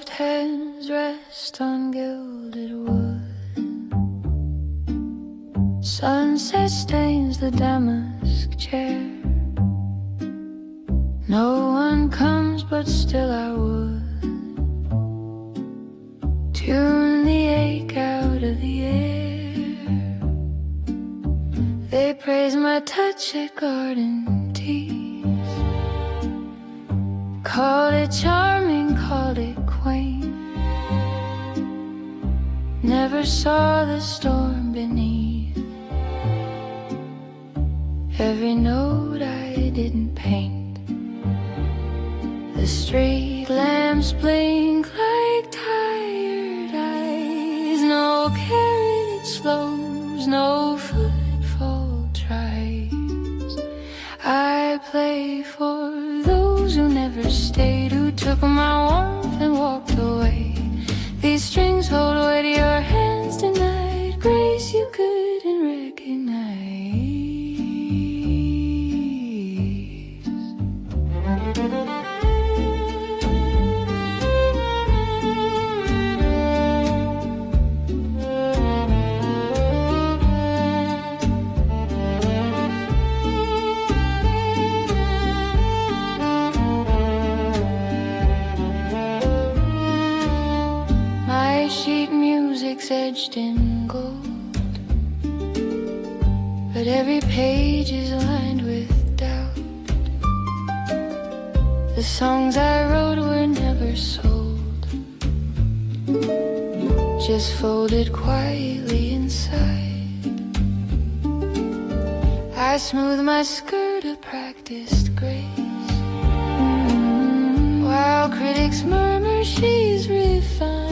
Gloved hands rest on gilded wood. Sunset stains the damask chair. No one comes, but still I would tune the ache out of the air. They praise my touch at garden teas. Called it charming, called it quaint. Never saw the storm beneath. Every note I didn't paint. The street lamps blink like tired eyes. No carriage slows, no footfall tries. I play for those who never stayed, who took my warmth and walked away. These strings hold weight, your hands denied grace you couldn't recognize. Edged in gold, but every page is lined with doubt. The songs I wrote were never sold, just folded quietly inside. I smooth my skirt a practiced grace, while critics murmur she's refined.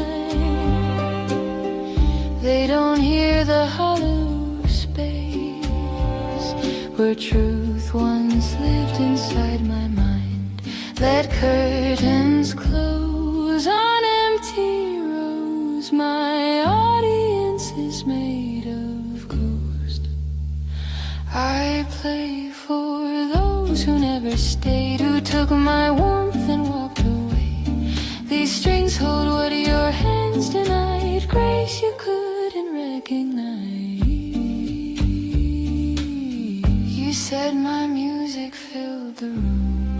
They don't hear the hollow space where truth once lived inside my mind. Let curtains close on empty rows. My audience is made of ghost. I play for those who never stayed, who took my warmth and walked away. These strings hold what your hands denied, grace you could recognize. You said my music filled the room,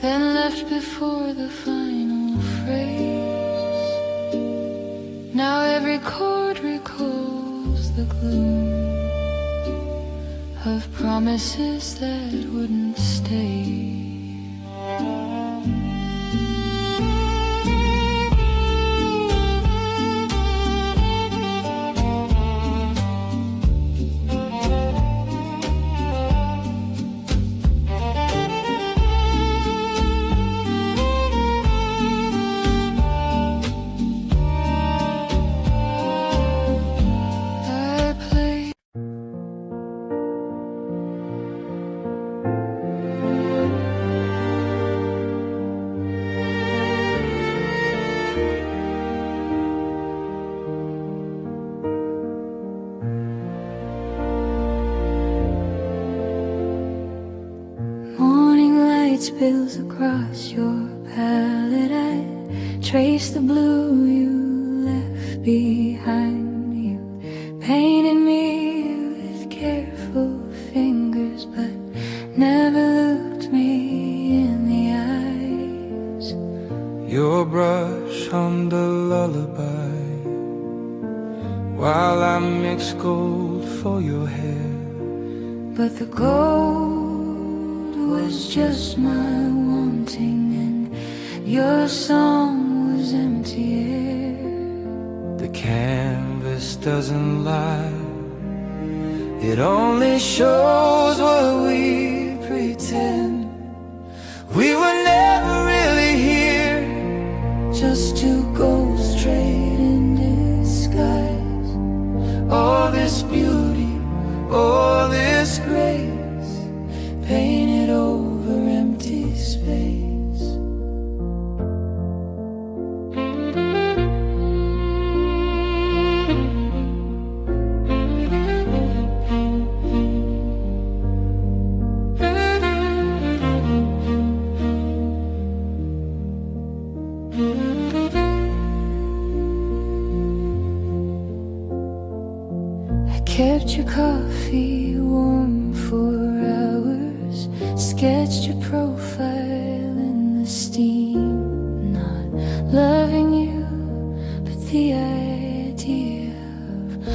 then left before the final phrase. Now every chord recalls the gloom of promises that wouldn't stay. Spills across your palette. I trace the blue you left behind. You painted me with careful fingers, but never looked me in the eyes. Your brush on the lullaby, while I mix gold for your hair. But the gold was just my wanting, and your song was empty air. The canvas doesn't lie, it only shows what we pretend. We were never really here, just two ghosts straight in disguise. All this beauty, all this grace, painted over empty space. kept your coffee warm for hours, sketched your profile in the steam. Not loving you, but the idea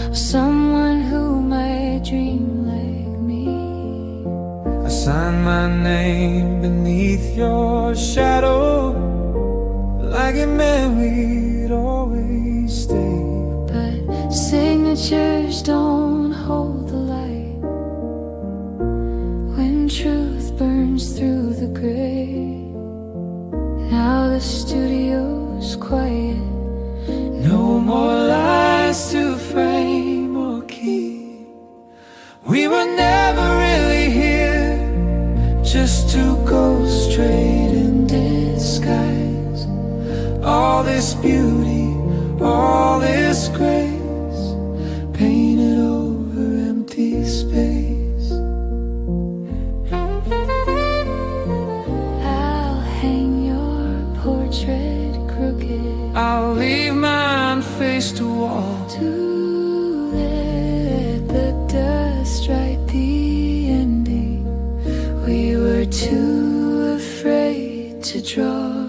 of someone who might dream like me. I signed my name beneath your shadow, like it meant we'd always stay. But signatures don't hold the light when truth burns through the gray. Now the studio's quiet, no more lies to frame or keep. We were never really here, just two ghosts straight in disguise. All this beauty, all this grace, painted over empty space. I'll hang your portrait crooked, I'll leave mine face to wall, to let the dust write the ending. We were too afraid to draw.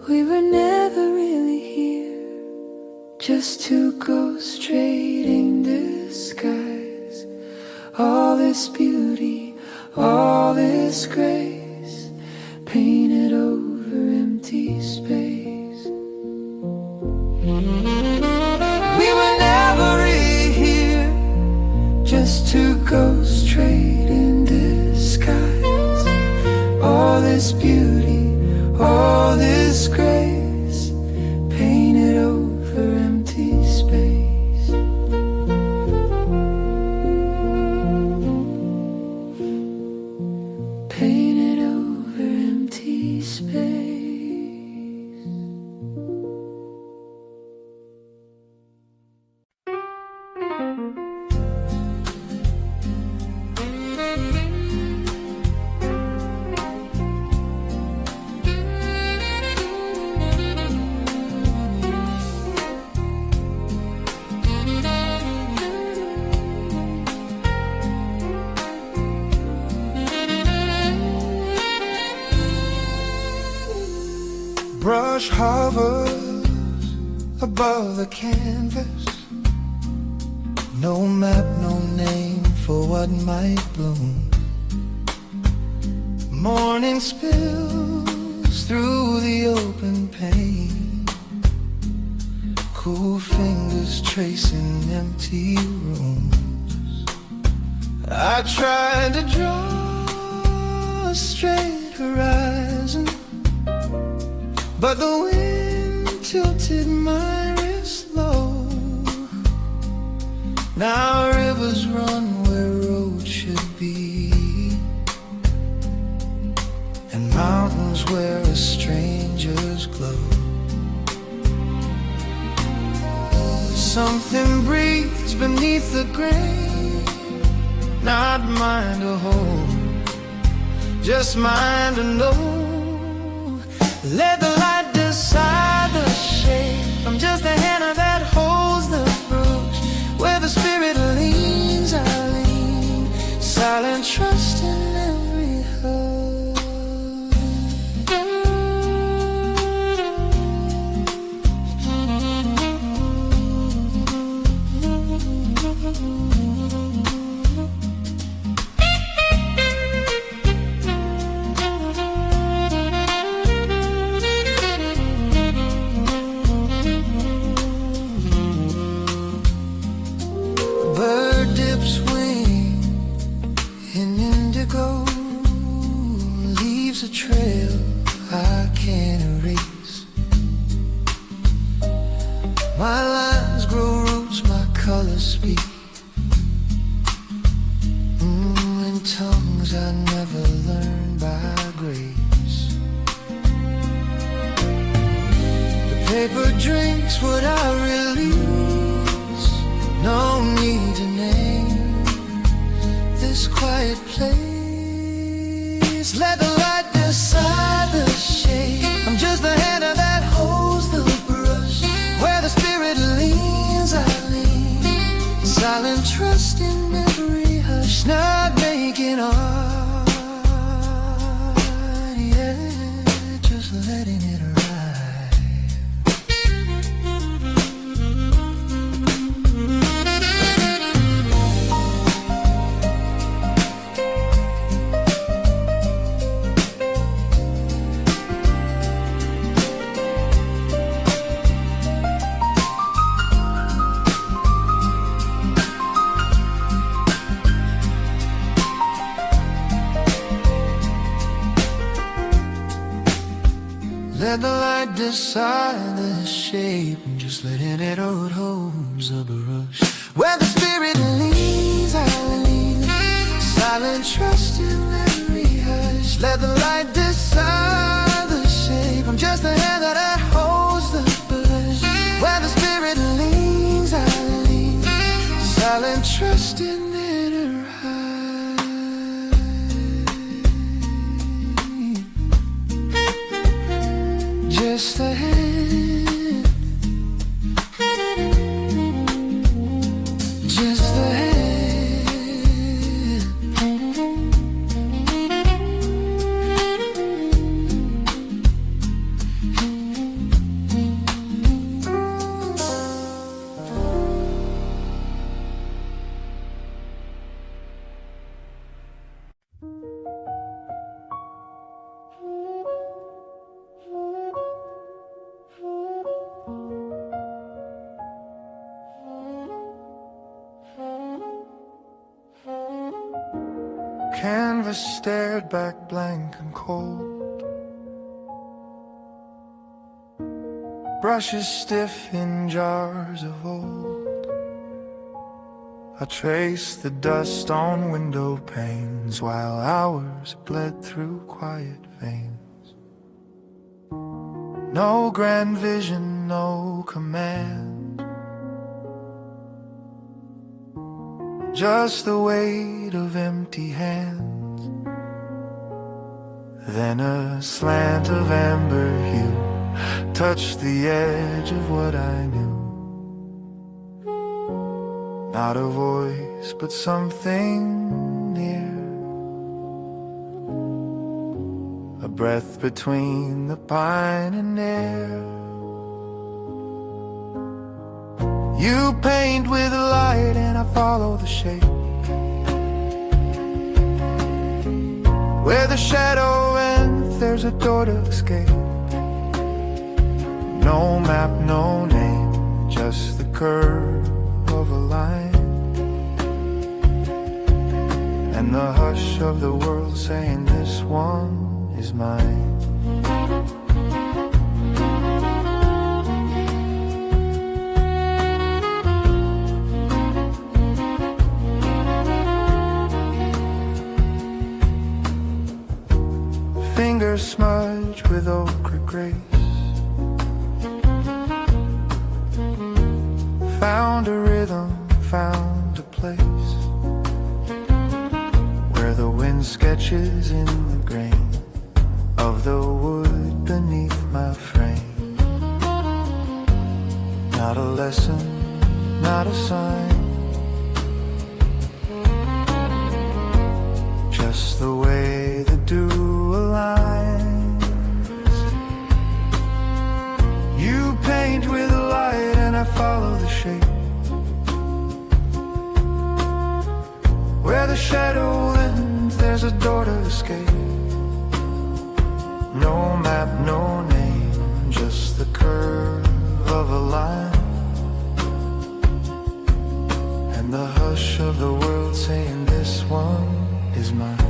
We were never really here, just two ghosts trading disguise. All this beauty, all this grace, painted over empty space. We were never really here, just two ghosts trading disguise. All this beauty, all this grace, painted over empty space. Painted over empty space. Brush hovers above the canvas. No map, no name for what might bloom. Morning spills through the open pane. Cool fingers tracing empty rooms. I tried to draw a straight horizon, but the wind tilted my wrist low. Now rivers run where roads should be, and mountains where a stranger's glow. Something breathes beneath the grain, not mine to hold, just mine to know. Let the light decide the shape. I'm just the hand that holds the bruise. Where the spirit leans, I lean. Silent trust in every hug. A trail I can't erase. My lines grow roots, my colors speak in tongues I never learned by grace. The paper drinks what I release. No need to name this quiet place. Let the light decide the shape. I'm just the hand that holds the brush. Where the spirit leans, I lean. Silent letting it arrive. Let the light decide the shape, and just letting it hold holds of a rush. Where the spirit leans, I lean, silent trust in every hush. Let the light decide the shape, I'm just the hand that holds the brush. Where the spirit leans, I lean, silent trust in every just a hand, just a hand. Canvas stared back blank and cold, brushes stiff in jars of old. I traced the dust on window panes while hours bled through quiet veins. No grand vision, no command, just the weight of empty hands. Then a slant of amber hue touched the edge of what I knew. Not a voice, but something near, a breath between the pine and air. You paint with light and I follow the shape. Where the shadow ends, there's a door to escape. No map, no name, just the curve of a line, and the hush of the world saying this one is mine. Fingers smudged with ochre grace, found a rhythm, found a place, where the wind sketches in the grain of the wood beneath my frame. Not a lesson, not a sign, just the way the dew aligns. You paint with light and I follow the shape. Where the shadow ends, there's a door to escape. No map, no name, just the curve of a line, and the hush of the world saying this one is mine.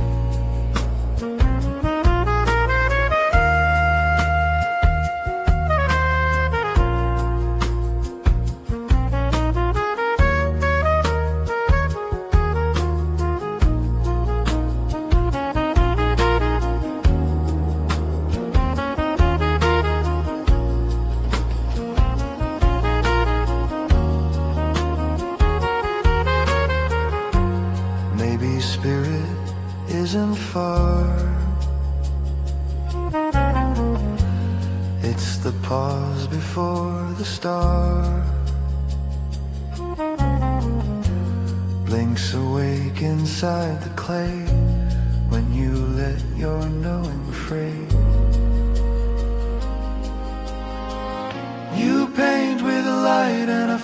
Isn't far, it's the pause before the star blinks awake inside the clay when you let your knowing fray.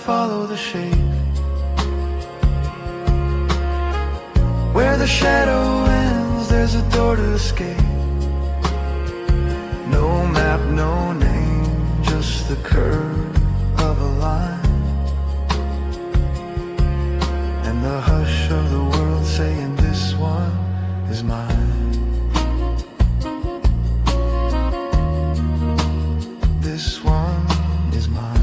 follow the shape. Where the shadow ends, there's a door to escape. No map, no name, just the curve of a line, and the hush of the world saying this one is mine. This one is mine.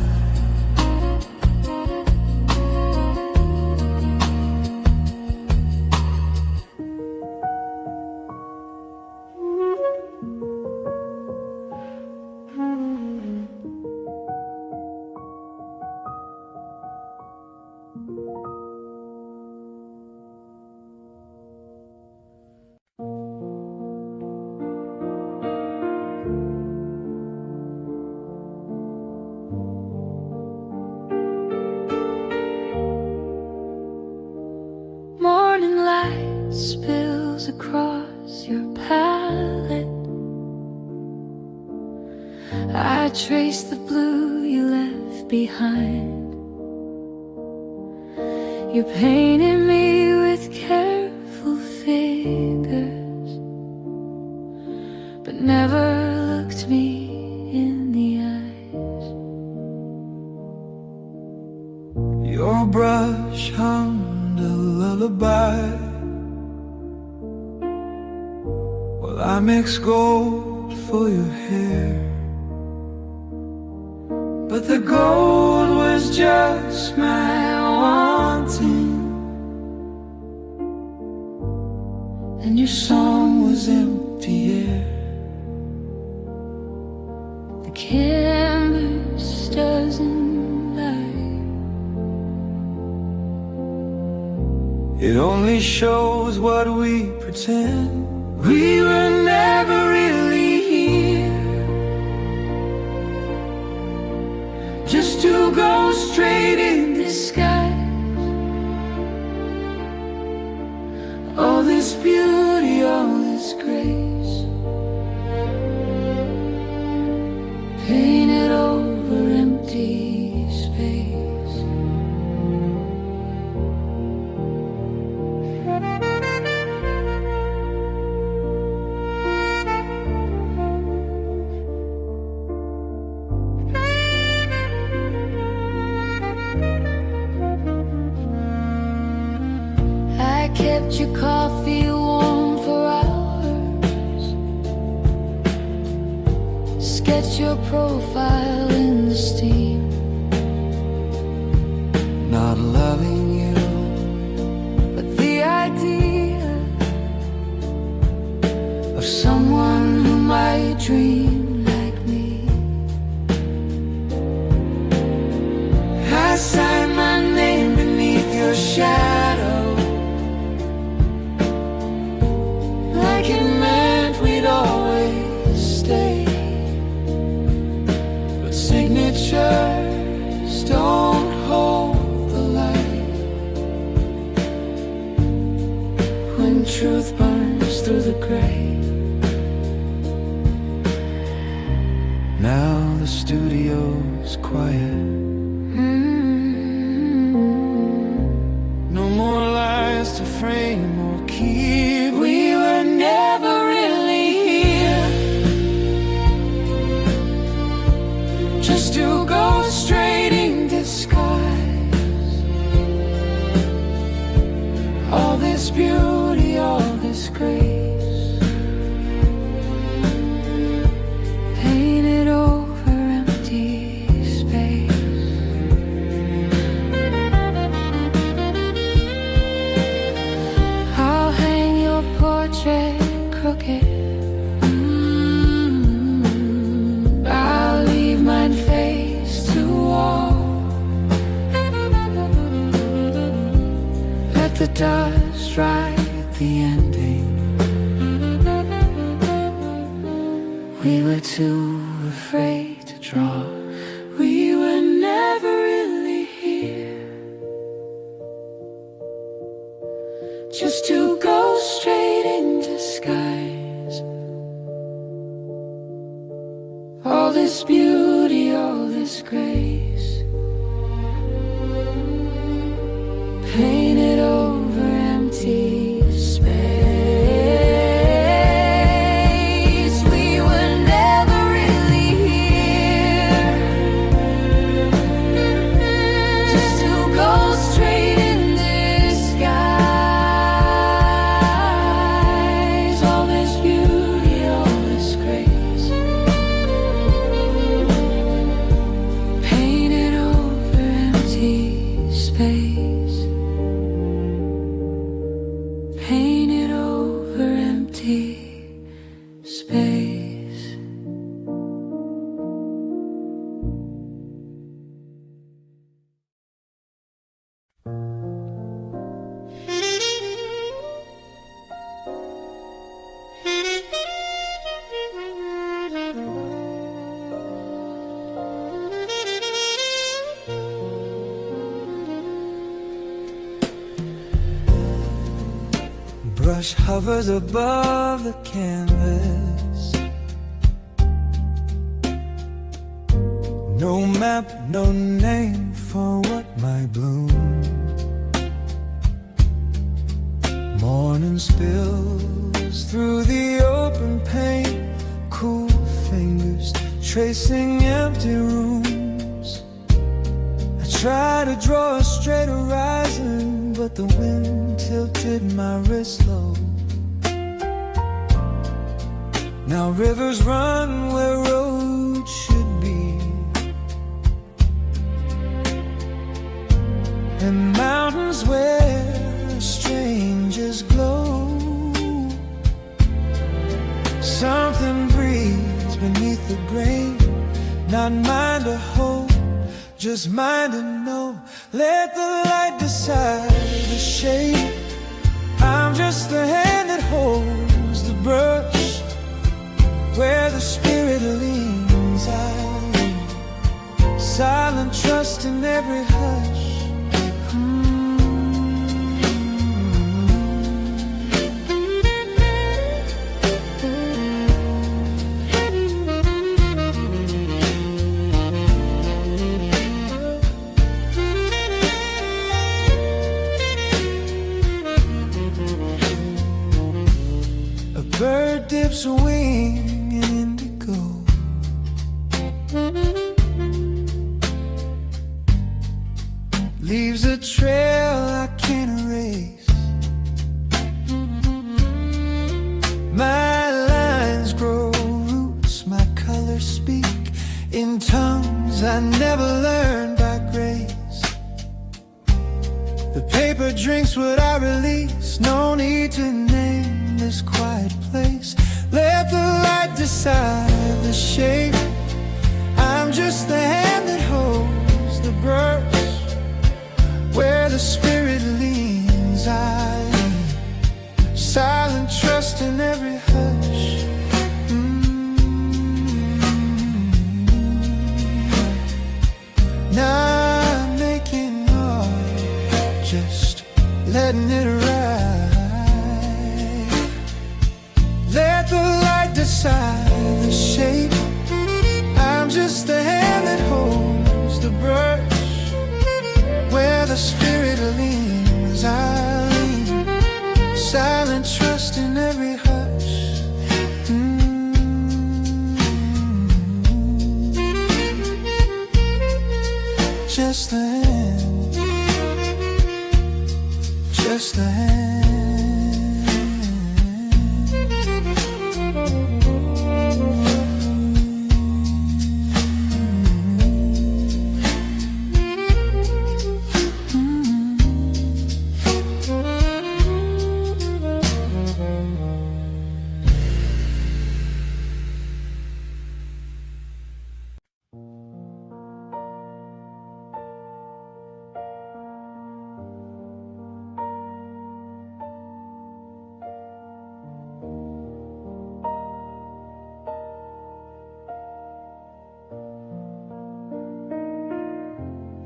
Morning light spills across your palette. I trace the blue you left behind. You painted me with careful fingers, but never looked me in the eyes. Your brush hummed a lullaby while I mix gold for your hair, but the gold was just my wanting, and your song was empty air. The canvas doesn't lie. It only shows what we pretend. We were never really here, just to go straight in Disguise all this beauty, all this grace, painted over empty space. I kept your coffee warm for hours, sketch your profile in the steam. not loving you, But the idea of someone who might dream like me, I signed my name beneath your shadow, like it meant we'd always stay. but signatures don't hold the light When truth burns through the gray. Now the studio's quiet. No more lies to frame or keep. We were never really here, Just to go straight in disguise. all this beauty, all this grace, painted over empty space. I'll hang your portrait crooked. I'll leave mine face to wall. Let the dust write the ending. We were too afraid to draw. We were never really here, just to go straight in disguise. All this beauty, all this grace, brush hovers above the canvas. No map, no name for what might bloom. Morning spills through the open pane, cool fingers tracing empty rooms. I try to draw a straight horizon, but the wind tilted my wrist low. Now rivers run where roads should be, and mountains where strangers glow. Something breathes beneath the grain, not mine to hold, just mine to know. Let the light decide the shape. I'm just the hand that holds the brush. Where the spirit leans, I lean. Silent trust in every hush. Bird dips a wing in indigo. Leaves a trail I can't erase. My lines grow roots, my colors speak in tongues I never learned by grace. The paper drinks what I release, no need to name this quiet place. Let the light decide the shape. I'm just the hand that holds the brush. Where the spirit leans, I lean. Silent trust in every hush. Not making art, just letting it ride. Let the light decide the shape. I'm just the hand that holds the brush. Where the spirit leans, I lean. Silent trust in every hush. Just the hand, just the hand.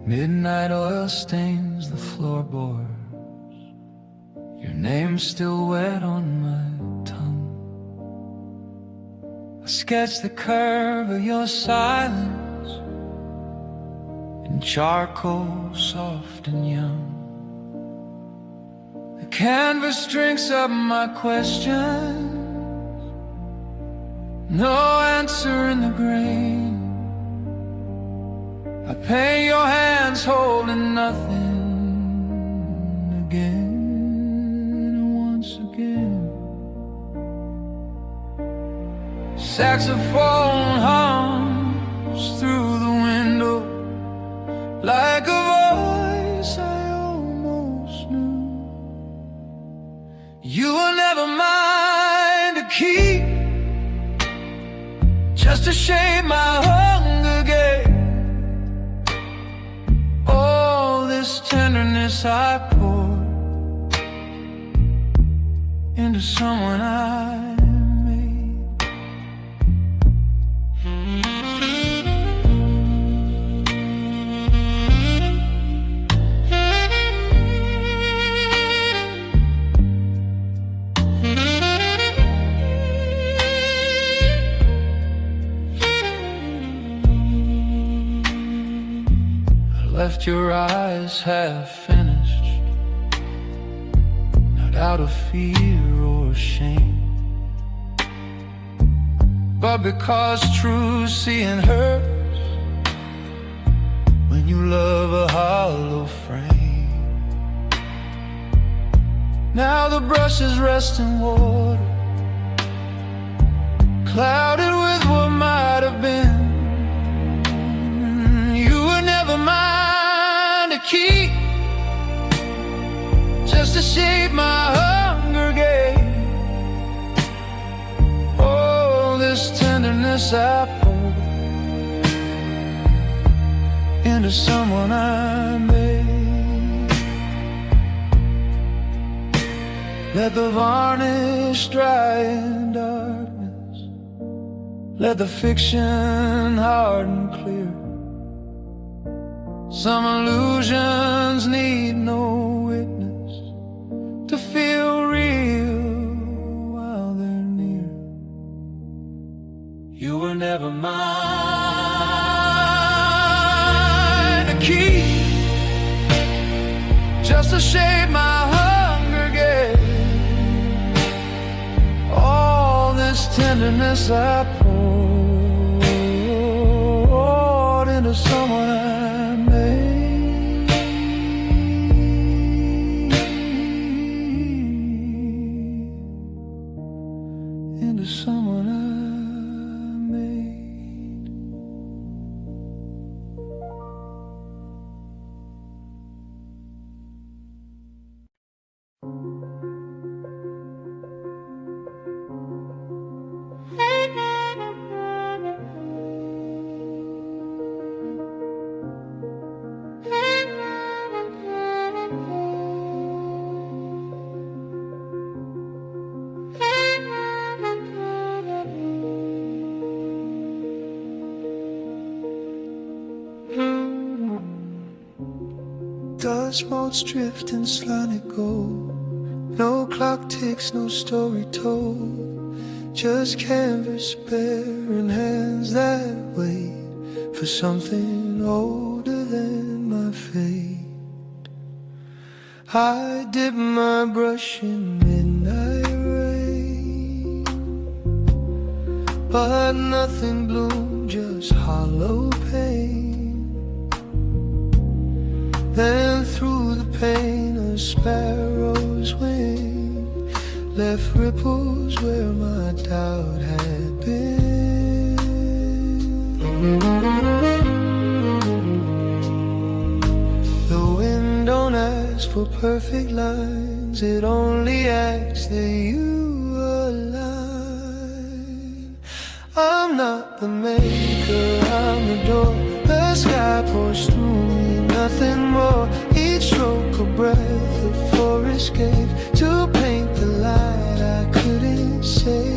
Midnight oil stains the floorboards. Your name's still wet on my tongue. I sketch the curve of your silence in charcoal soft and young. The canvas drinks up my questions, no answer in the grain. I paint your hands holding nothing again, once again. Saxophone hums through the window like a voice I almost knew. You were never mine to keep, just to shape my hunger game. This tenderness I pour into someone I made. left your eyes half finished, not out of fear or shame, but because true seeing hurts when you love a hollow frame. Now the brush is resting water, clouded with what might have been. You were never mine to keep, just to shape my hunger game. Oh, this tenderness I pour into someone I made. Let the varnish dry in darkness, let the fiction harden clear. Some illusions need no witness to feel real while they're near. You were never mine to keep, just to shape my hunger game. All this tenderness I poured into someone I made. Into someone I made. Dust motes drift and slowly go. No clock ticks, no story told. Just canvas bare and hands that wait for something older than my fate. I dip my brush in midnight rain, but nothing bloomed, just hollow pain. Then through the pain a sparrow's wing left ripples where my doubt had been. The wind don't ask for perfect lines, it only asks that you align. I'm not the maker, I'm the door. The sky pours through me, nothing more. Each stroke a breath the forest gave to paint the light I couldn't save.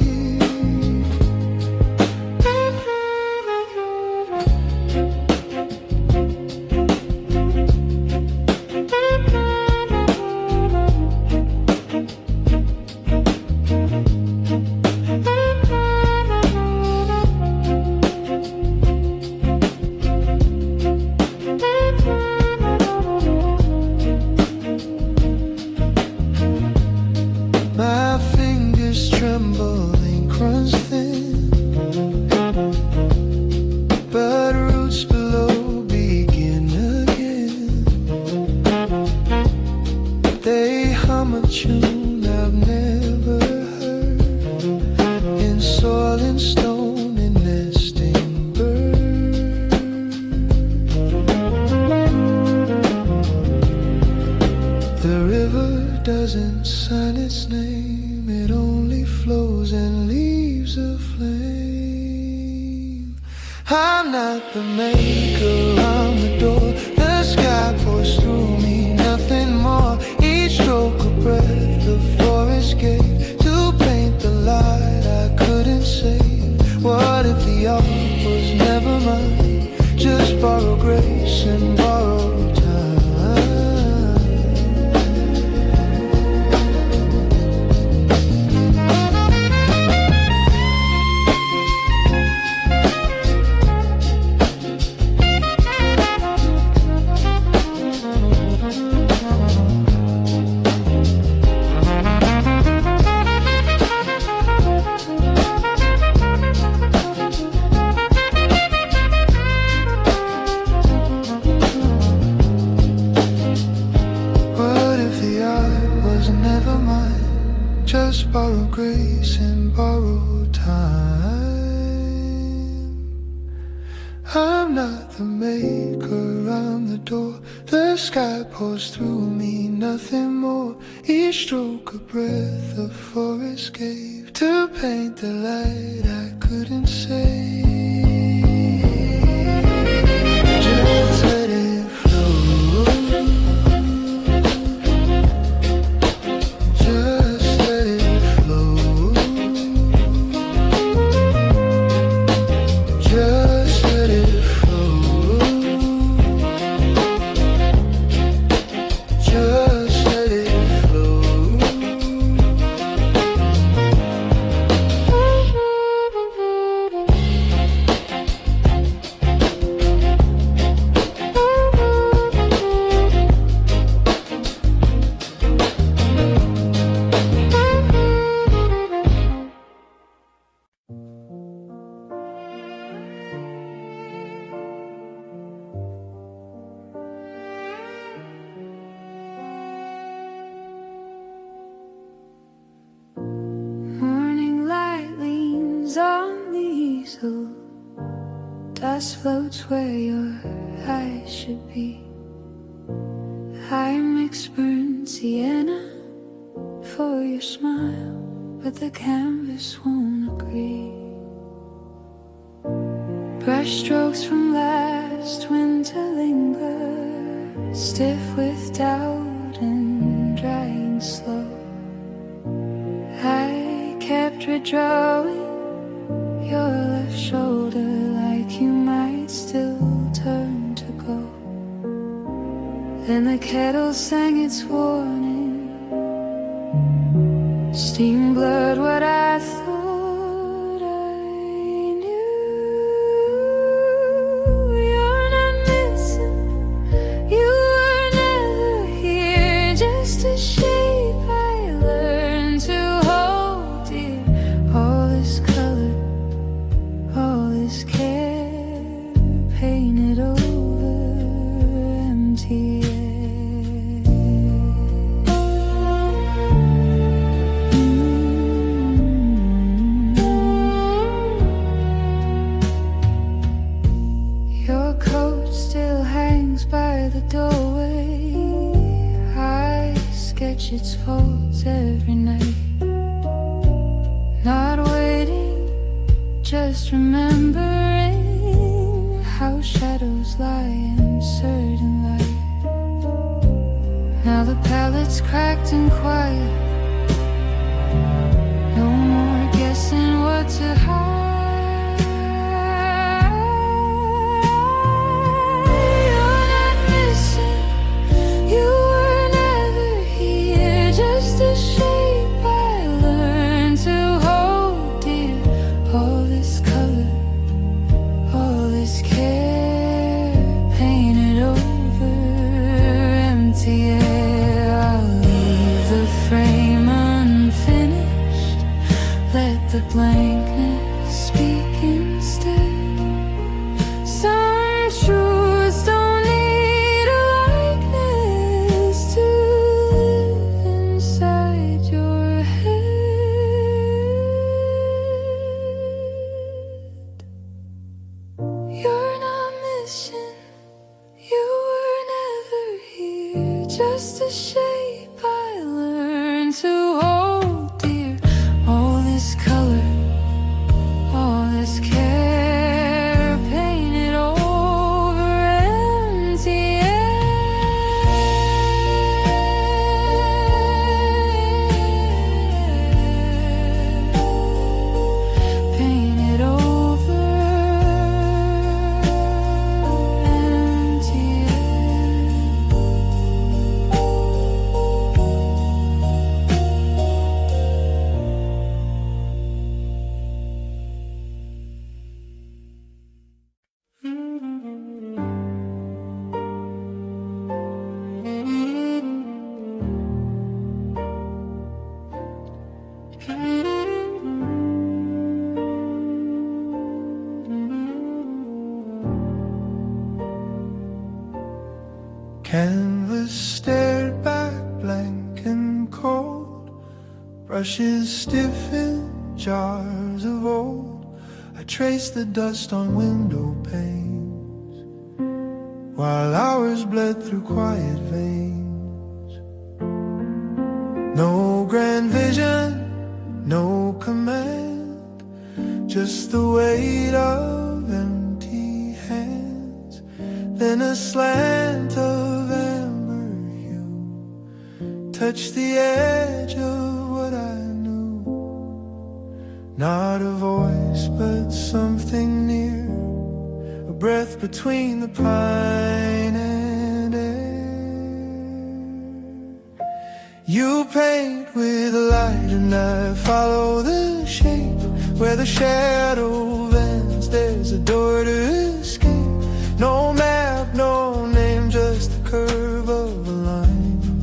I'm not the maker, I'm the door. The sky pours through me, nothing more. Each stroke a breath the forest gave to paint the light I couldn't save. Just let it flow. Just let it flow. Just let it flow. Just let it flow. Morning light leans on the easel. Dust floats where your eyes should be. I mix burnt sienna for your smile, but the canvas won't agree. Brush strokes from last winter linger, stiff with doubt and drying slow. I kept redrawing your left shoulder like you might still turn to go. Then the kettle sang its warning. Steam blurred what I thought I knew. You're not missing. You were never here. Just a shape I learned to hold dear. All this color, all this care, painted over empty air. Your coat still hangs by the doorway. I sketch its faults every night. Not waiting, just remembering how shadows lie in certain light. Now the palette's cracked and quiet. No more guessing what to hide. You're not missing. You were never here. Just a shape I learned to hold dear. All this color, all this care, painted over empty air. I'll leave the frame unfinished. Let the blankness speak instead. Some truths don't need a likeness to live inside your head. You're not missing. You were never here. Just a shape I learned to hold dear. All this color, all this care, painted over empty air. Painted over empty Canvas stared back, blank and cold. Brushes stiff in jars of old. I traced the dust on window pane. while hours bled through quiet veins. No grand vision, no command, just the weight of empty hands. Then a slant of amber hue touched the edge of what I knew. Not a voice, but something near, a breath between the pine and air. You paint with the light and I follow the shape. Where the shadow bends, there's a door to escape. No map, no name, just the curve of a line,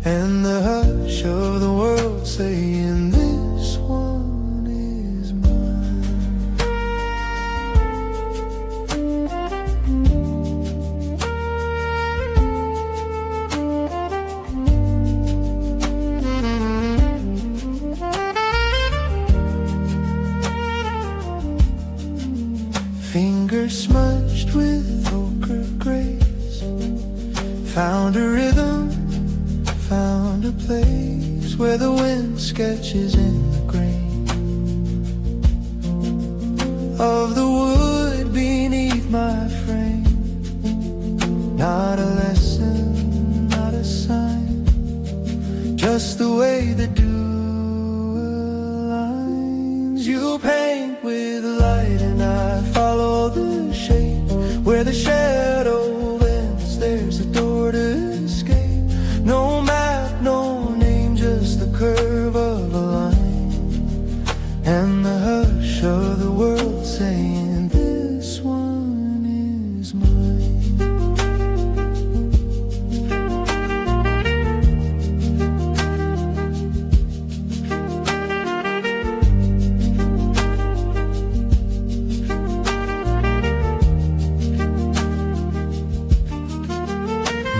and the hush of the world saying this one is mine. Fingers smudged with ochre grace, found a rhythm, found a place where the wind sketches in the grain of the wood beneath my frame. Not a lesson, not a sign, just the way the dew aligns. You paint with light and I follow the shape. Where the shadow ends, there's a door to escape. No map, no name, just the curve of a line, and the hush of the world saying this one is mine.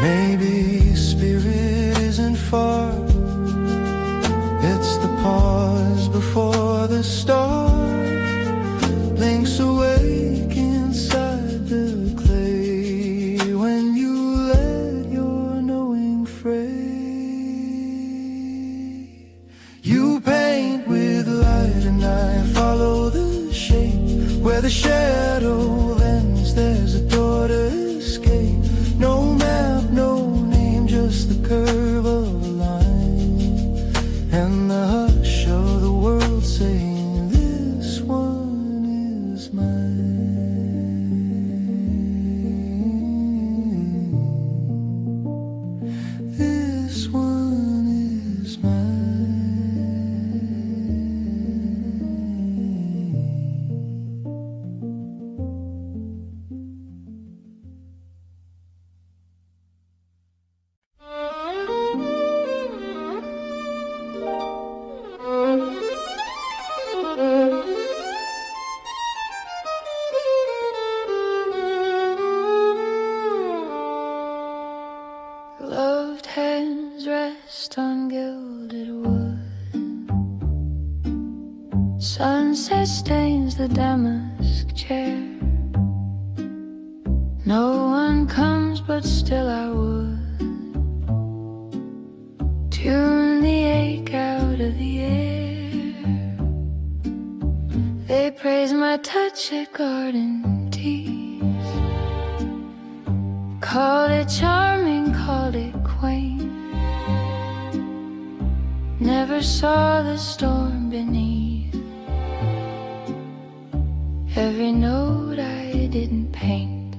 Maybe spirit isn't far, it's the pause before the star blinks awake inside the clay. When you let your knowing fray, you paint with light and I follow the shape. Where the shadow ends, there's a door to escape. No map, no name, just the curve of a line, and the hush of the world saying this one is mine. This one is mine. Gloved hands rest on gilded wood. Sunset stains the damask chair. No one comes, but still I would tune the ache out of the air. They praise my touch at garden teas, called it charming, called it quaint. Never saw the storm beneath every note I didn't paint.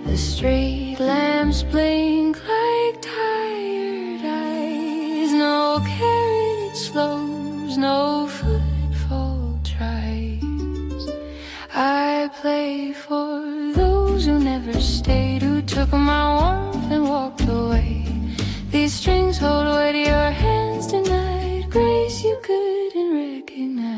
The street lamps blink like tired eyes. No carriage slows, no footfall tries. I play for those who never stayed, who took my warmth and walked away. These strings hold weight to your hands tonight, grace you couldn't recognize.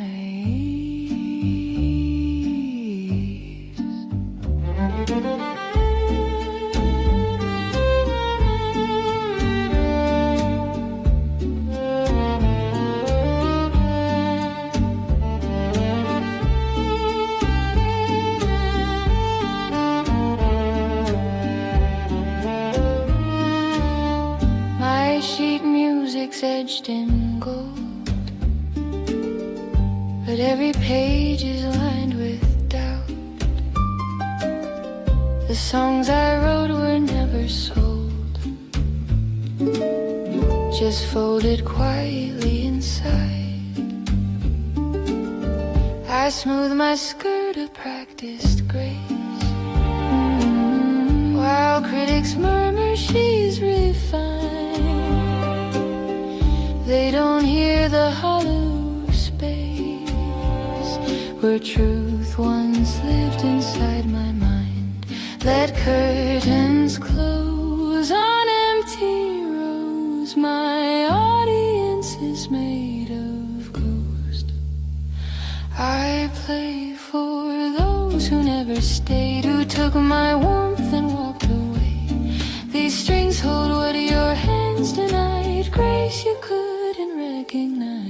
books edged in gold, but every page is lined with doubt. The songs I wrote were never sold, just folded quietly inside. I smooth my skirt a practiced grace, while critics murmur she's refined. They don't hear the hollow space where truth once lived inside my mind. Let curtains close on empty rows. My audience is made of ghost. I play for those who never stayed, who took my warmth and walked away. These strings hold what your hands denied, grace you couldn't recognize.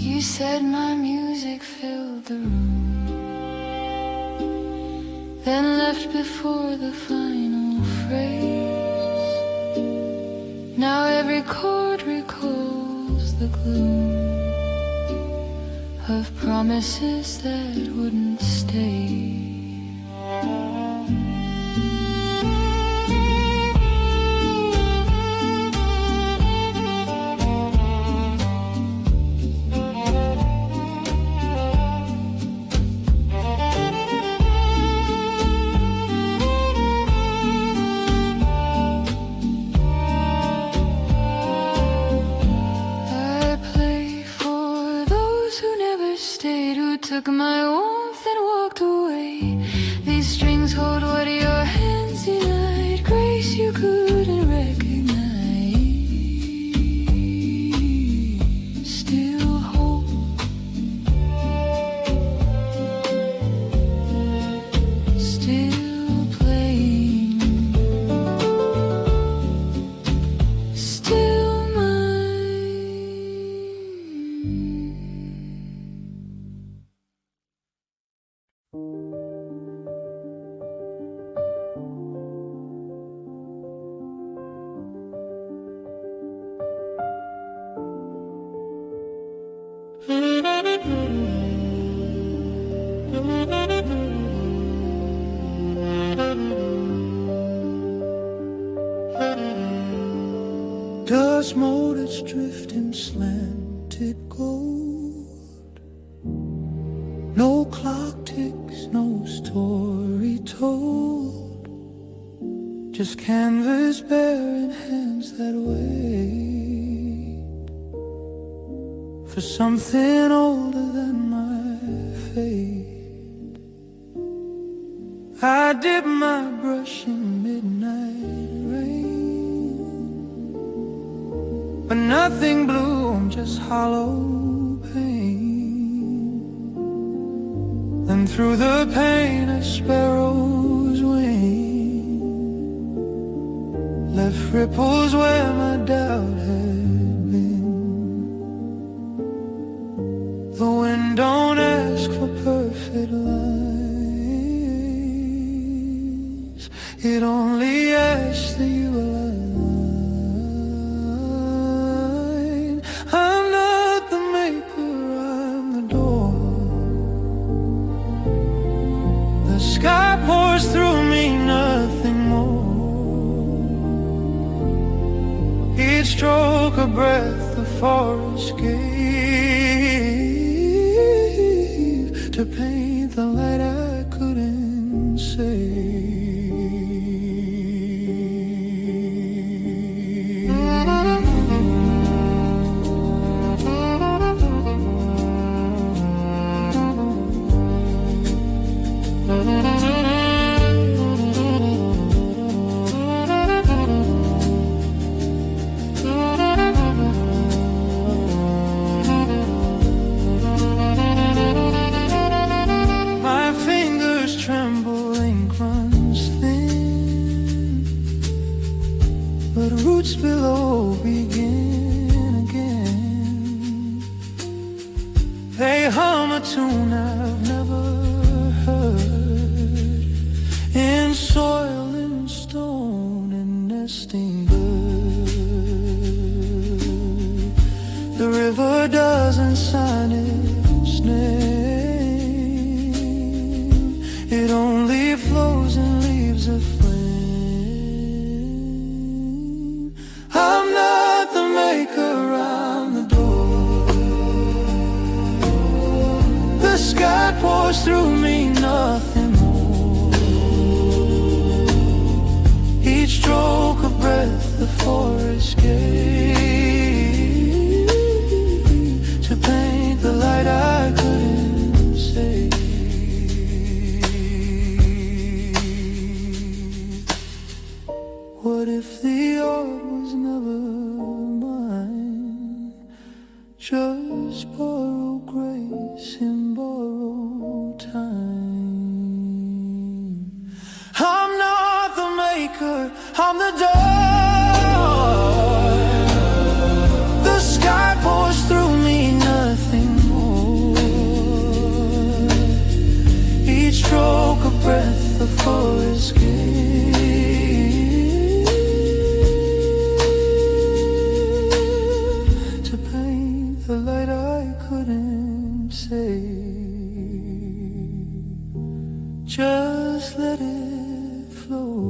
You said my music filled the room, then left before the final phrase. Now every chord recalls the gloom of promises that wouldn't stay. Took my warmth and walked away. These strings hold what your hands denied, grace you couldn't recognize. Still hope, still playing, still dust mold its drifting slanted gold. No clock ticks, no story told, just canvas bare and hands that wait for something older than my fate. I dip my brush in midnight rain, but nothing bloomed, just hollow pain. Then through the pain a sparrow's wing left ripples where my doubt had been. The wind don't ask for perfect lines, it only asks that you align. I'm not the maker, I'm the door. The sky pours through me, nothing more. Each stroke a breath the forest gave to paint the light I couldn't save. Roots below begin again. They hum a tune I've never heard, in soil and stone and nesting birds. pours through me, nothing more. Each stroke a breath, the forest gave to paint the light I couldn't save. What if the art was never mine? Just borrow grace and borrow time. I'm not the maker, I'm the dark. The sky pours through me, nothing more. Each stroke a breath, the forest gave to paint the light I couldn't save. Just let it flow.